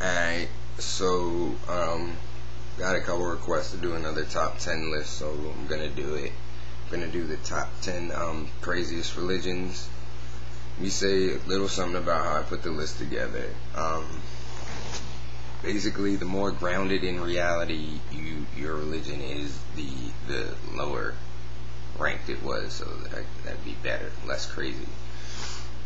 Alright, so got a couple requests to do another top 10 list, so I'm gonna do it. I'm gonna do the top 10 craziest religions. Let me say a little something about how I put the list together. Basically, the more grounded in reality your religion is, the lower ranked it was, so that'd be better, less crazy.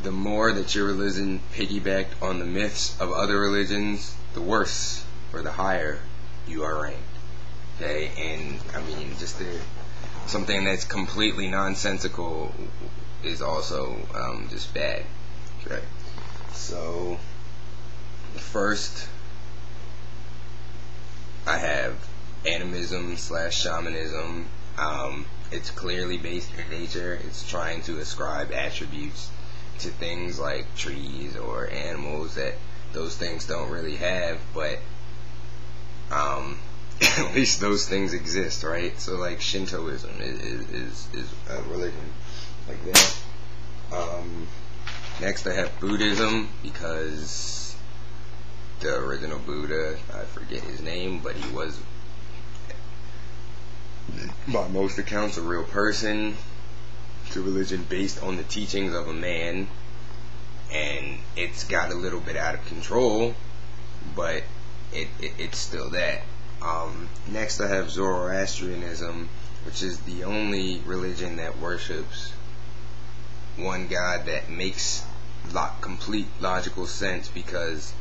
The more that your religion piggybacked on the myths of other religions, the worse or the higher you are ranked. Okay, and I mean, something that's completely nonsensical is also just bad. Okay, so first I have animism / shamanism. It's clearly based in nature. It's trying to ascribe attributes to things like trees or animals that those things don't really have, but at least those things exist, right? So like Shintoism is a religion like that. Next I have Buddhism, because the original Buddha, I forget his name, but he was by most accounts a real person. It's a religion based on the teachings of a man, and it's got a little bit out of control, but it's still that. Next I have Zoroastrianism, which is the only religion that worships one God that makes complete logical sense, because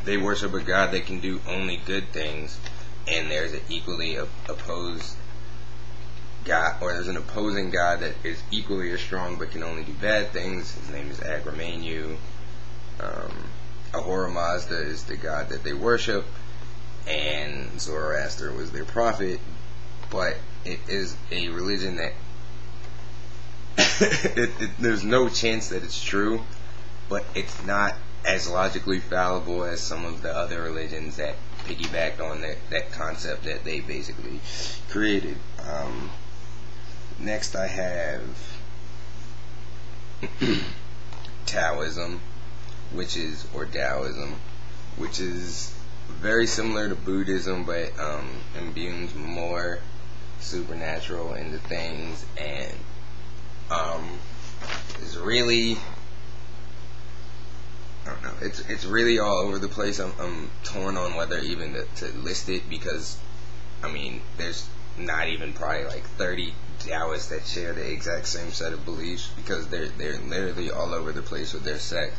they worship a God that can do only good things, and there's an equally opposed God, or there's an opposing God that is equally as strong but can only do bad things. His name is Agramenu. Ahura Mazda is the God that they worship, and Zoroaster was their prophet. But it is a religion that there's no chance that it's true, but it's not as logically fallible as some of the other religions that piggybacked on that concept that they basically created. Next I have Taoism, or Taoism, which is very similar to Buddhism, but imbues more supernatural into things, and is really, I don't know, it's really all over the place. I'm torn on whether even to list it, because I mean, there's not even probably like 30 Taoists that share the exact same set of beliefs, because they're literally all over the place with their sect.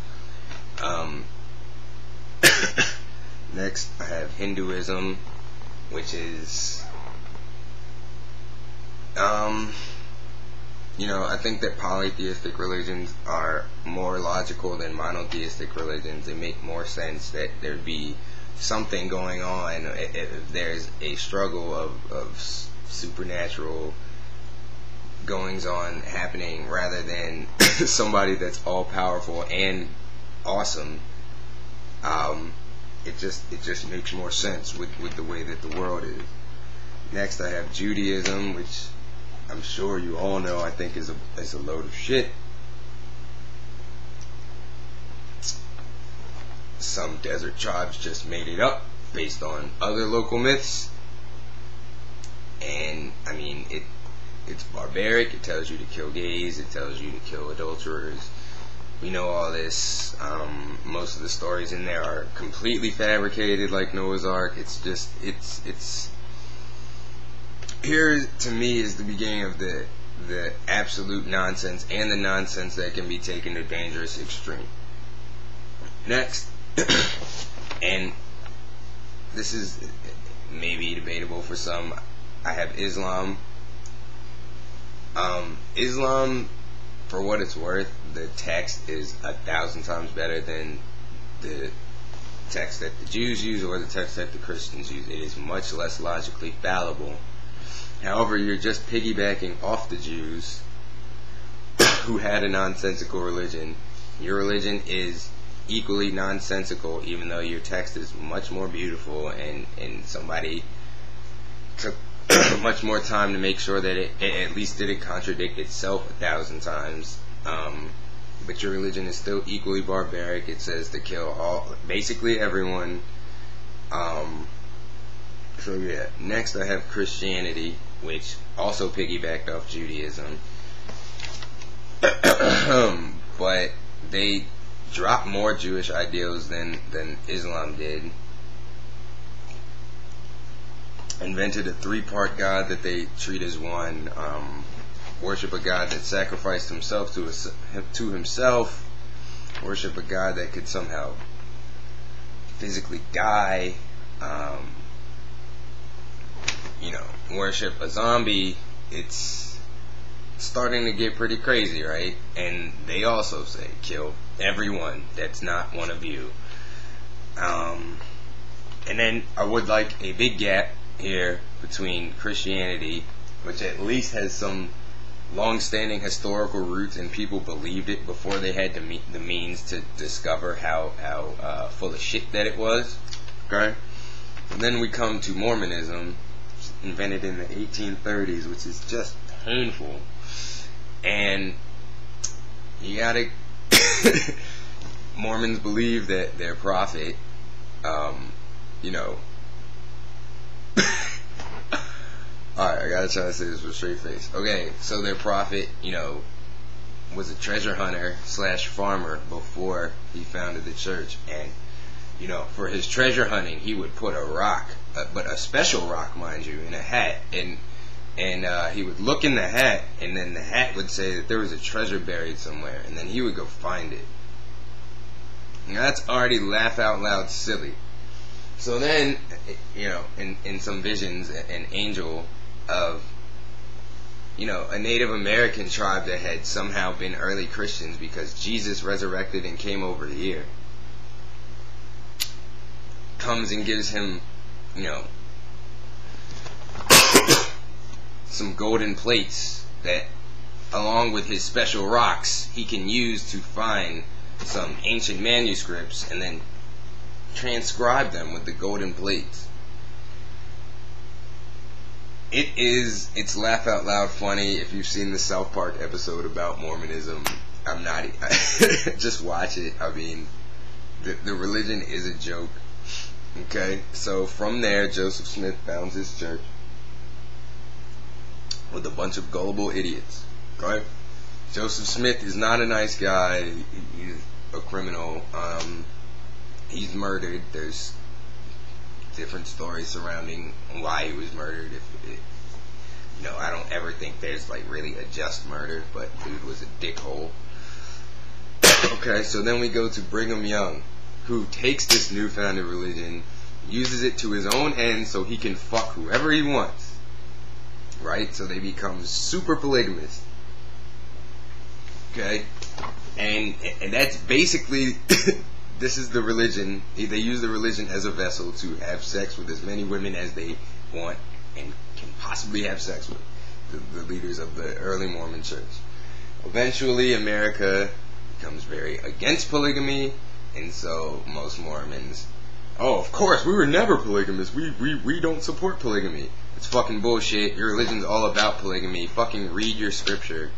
Next I have Hinduism, which is I think that polytheistic religions are more logical than monotheistic religions. They make more sense that there'd be something going on if there's a struggle of supernatural goings on happening, rather than somebody that's all powerful and awesome. It just makes more sense with the way that the world is. Next I have Judaism, which I'm sure you all know I think is a load of shit. Some desert tribes just made it up based on other local myths, and I mean it's barbaric. It tells you to kill gays, it tells you to kill adulterers. We know all this. Most of the stories in there are completely fabricated, like Noah's Ark. It's here to me is the beginning of the absolute nonsense, and the nonsense that can be taken to dangerous extreme. Next, and this is maybe debatable for some, I have Islam. Islam, for what it's worth, the text is 1,000 times better than the text that the Jews use or the text that the Christians use. It is much less logically fallible. However, you're just piggybacking off the Jews, who had a nonsensical religion. Your religion is equally nonsensical, even though your text is much more beautiful, and somebody took much more time to make sure that it at least didn't contradict itself 1,000 times but your religion is still equally barbaric. It says to kill basically everyone. So yeah, next I have Christianity, which also piggybacked off Judaism. But they dropped more Jewish ideals than Islam did. Invented a three-part God that they treat as one. Worship a God that sacrificed himself to himself. Worship a God that could somehow physically die. Worship a zombie. It's starting to get pretty crazy, right? And they also say kill everyone that's not one of you. And then I would like a big gap here between Christianity, which at least has some long-standing historical roots, and people believed it before they had the means to discover how full of shit that it was. Okay, and then we come to Mormonism, invented in the 1830s, which is just painful. And you gotta Mormons believe that their prophet, alright, I gotta try to say this with a straight face. Okay, so their prophet, was a treasure hunter / farmer before he founded the church. And, for his treasure hunting, he would put a rock, but a special rock, mind you, in a hat. And he would look in the hat, and then the hat would say that there was a treasure buried somewhere, and then he would go find it. Now, that's already laugh out loud silly. So then, in some visions, an angel of, a Native American tribe that had somehow been early Christians because Jesus resurrected and came over here, comes and gives him, some golden plates that, along with his special rocks, he can use to find some ancient manuscripts and then transcribe them with the golden plates. It's laugh out loud funny. If you've seen the South Park episode about Mormonism, just watch it. I mean, the religion is a joke. Okay, so from there, Joseph Smith founds his church with a bunch of gullible idiots. Okay, Joseph Smith is not a nice guy. He's a criminal. He's murdered. There's different stories surrounding why he was murdered. I don't ever think there's really a just murder, but dude was a dickhole. Okay, so then we go to Brigham Young, who takes this new-founded religion, uses it to his own end so he can fuck whoever he wants. Right? So they become super polygamous. Okay? And that's basically this is the religion. They use the religion as a vessel to have sex with as many women as they want and can possibly have sex with, the leaders of the early Mormon church. Eventually, America becomes very against polygamy, and so most Mormons, of course, we were never polygamous. We don't support polygamy. It's fucking bullshit. Your religion's all about polygamy. Fucking read your scripture.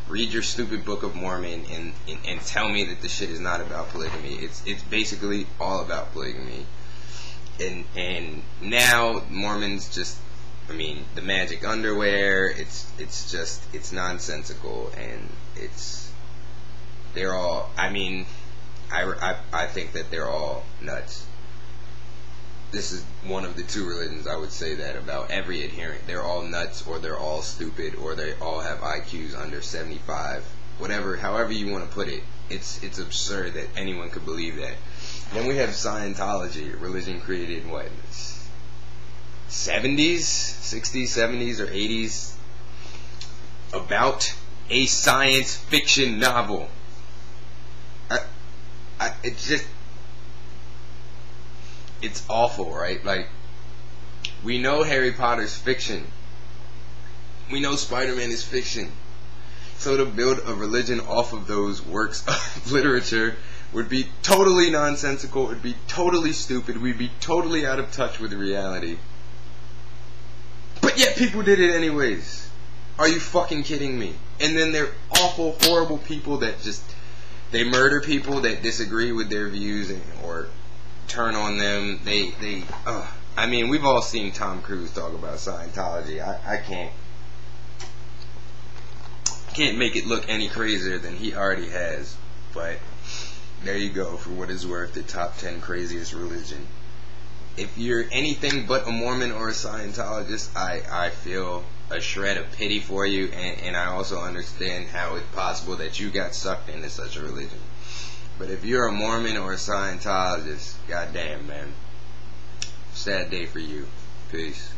Read your stupid Book of Mormon and tell me that this shit is not about polygamy. It's basically all about polygamy. And now Mormons just, the magic underwear, it's nonsensical, and they're all, I think that they're all nuts. This is one of the two religions I would say that about every adherent. They're all nuts, or they're all stupid, or they all have IQs under 75. Whatever, however you want to put it. It's absurd that anyone could believe that. Then we have Scientology, a religion created in what? 70s, 60s, 70s, or 80s, about a science fiction novel. It's awful, right? We know Harry Potter's fiction. We know Spider-Man is fiction. So to build a religion off of those works of literature would be totally nonsensical, would be totally stupid, we'd be totally out of touch with reality. But yet people did it anyways. Are you fucking kidding me? And then they're awful, horrible people that just They murder people that disagree with their views or turn on them. I mean, we've all seen Tom Cruise talk about Scientology. I can't make it look any crazier than he already has. But there you go, for what it's worth, the top 10 craziest religion. If you're anything but a Mormon or a Scientologist, I feel a shred of pity for you, and I also understand how it's possible that you got sucked into such a religion. But if you're a Mormon or a Scientologist, goddamn, man, sad day for you. Peace.